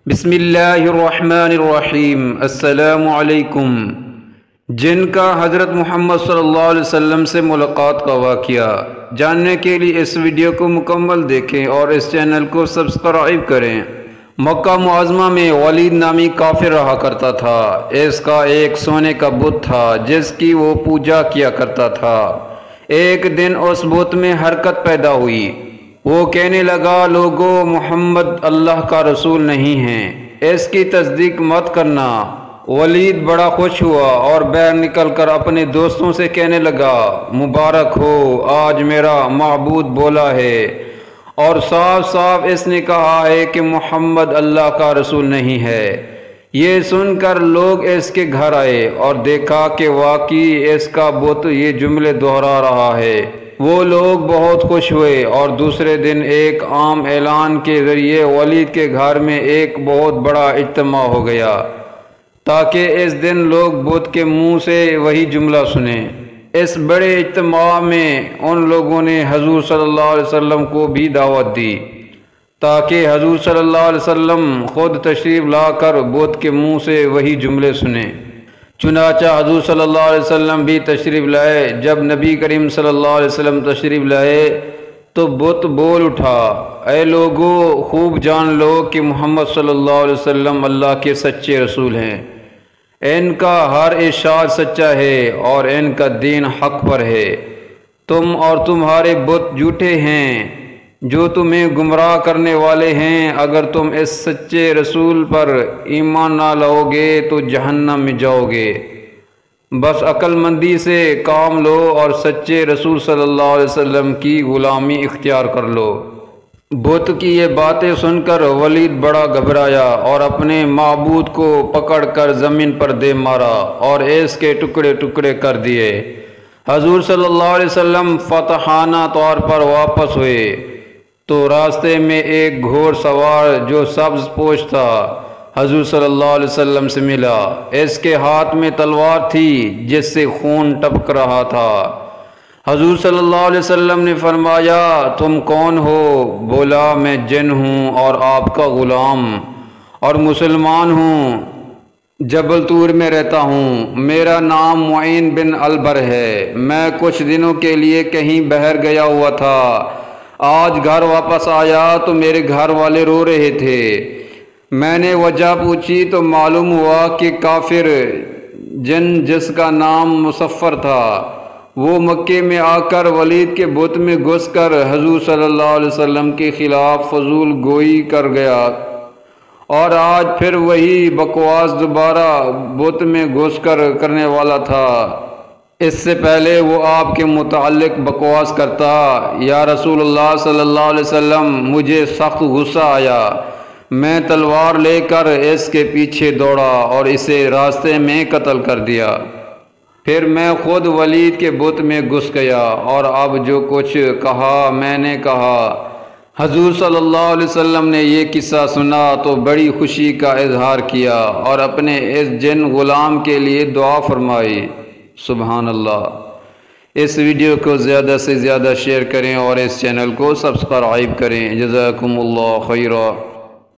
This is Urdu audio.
بسم اللہ الرحمن الرحیم۔ السلام علیکم۔ جن کا حضرت محمد صلی اللہ علیہ وسلم سے ملاقات کا واقعہ جاننے کے لیے اس ویڈیو کو مکمل دیکھیں اور اس چینل کو سبسکرائب کریں۔ مکہ معظمہ میں ولید نامی کافر رہا کرتا تھا۔ اس کا ایک سونے کا بت تھا جس کی وہ پوجا کیا کرتا تھا۔ ایک دن اس بت میں حرکت پیدا ہوئی۔ وہ کہنے لگا، لوگو، محمد اللہ کا رسول نہیں ہے، اس کی تصدیق مت کرنا۔ ولید بڑا خوش ہوا اور باہر نکل کر اپنے دوستوں سے کہنے لگا، مبارک ہو، آج میرا معبود بولا ہے اور صاف صاف اس نے کہا ہے کہ محمد اللہ کا رسول نہیں ہے۔ یہ سن کر لوگ اس کے گھر آئے اور دیکھا کہ واقعی اس کا بت یہ جملے دہرا رہا ہے۔ وہ لوگ بہت خوش ہوئے اور دوسرے دن ایک عام اعلان کے ذریعے ولید کے گھر میں ایک بہت بڑا اجتماع ہو گیا تاکہ اس دن لوگ بت کے منہ سے وہی جملہ سنیں۔ اس بڑے اجتماع میں ان لوگوں نے حضور صلی اللہ علیہ وسلم کو بھی دعوت دی تاکہ حضور صلی اللہ علیہ وسلم خود تشریف لا کر بت کے منہ سے وہی جملے سنیں۔ چنانچہ حضور صلی اللہ علیہ وسلم بھی تشریف لائے۔ جب نبی کریم صلی اللہ علیہ وسلم تشریف لائے تو بت بول اٹھا، اے لوگو، خوب جان لو کہ محمد صلی اللہ علیہ وسلم اللہ کے سچے رسول ہیں۔ ان کا ہر ارشاد سچا ہے اور ان کا دین حق پر ہے۔ تم اور تمہارے بت جھوٹے ہیں جو تمہیں گمراہ کرنے والے ہیں۔ اگر تم اس سچے رسول پر ایمان نہ لاؤ گے تو جہنم میں جاؤ گے۔ بس عقل مندی سے کام لو اور سچے رسول صلی اللہ علیہ وسلم کی غلامی اختیار کر لو۔ بت کی یہ باتیں سن کر ولید بڑا گھبرایا اور اپنے معبود کو پکڑ کر زمین پر دے مارا اور اس کے ٹکڑے ٹکڑے کر دیے۔ حضور صلی اللہ علیہ وسلم فاتحانہ طور پر واپس ہوئے تو راستے میں ایک گھوڑ سوار جو سبز پوش تھا حضور صلی اللہ علیہ وسلم سے ملا۔ اس کے ہاتھ میں تلوار تھی جس سے خون ٹپک رہا تھا۔ حضور صلی اللہ علیہ وسلم نے فرمایا، تم کون ہو؟ بولا، میں جن ہوں اور آپ کا غلام اور مسلمان ہوں، جبل طور میں رہتا ہوں۔ میرا نام معین بن البر ہے۔ میں کچھ دنوں کے لیے کہیں باہر گیا ہوا تھا۔ آج گھر واپس آیا تو میرے گھر والے رو رہے تھے۔ میں نے وجہ پوچھی تو معلوم ہوا کہ کافر جن جس کا نام مصفر تھا وہ مکے میں آ کر ولید کے بت میں گھس کر حضور صلی اللہ علیہ وسلم کے خلاف فضول گوئی کر گیا اور آج پھر وہی بکواس دوبارہ بت میں گھس کر کرنے والا تھا۔ اس سے پہلے وہ آپ کے متعلق بکواس کرتا، یا رسول اللہ صلی اللہ علیہ وسلم، مجھے سخت غصہ آیا۔ میں تلوار لے کر اس کے پیچھے دوڑا اور اسے راستے میں قتل کر دیا۔ پھر میں خود ولید کے بت میں گھس گیا اور اب جو کچھ کہا میں نے کہا۔ حضور صلی اللہ علیہ وسلم نے یہ قصہ سنا تو بڑی خوشی کا اظہار کیا اور اپنے اس جن غلام کے لیے دعا فرمائی۔ سبحان اللہ۔ اس ویڈیو کو زیادہ سے زیادہ شیئر کریں اور اس چینل کو سبسکرائب کریں۔ جزاکم اللہ خیرا۔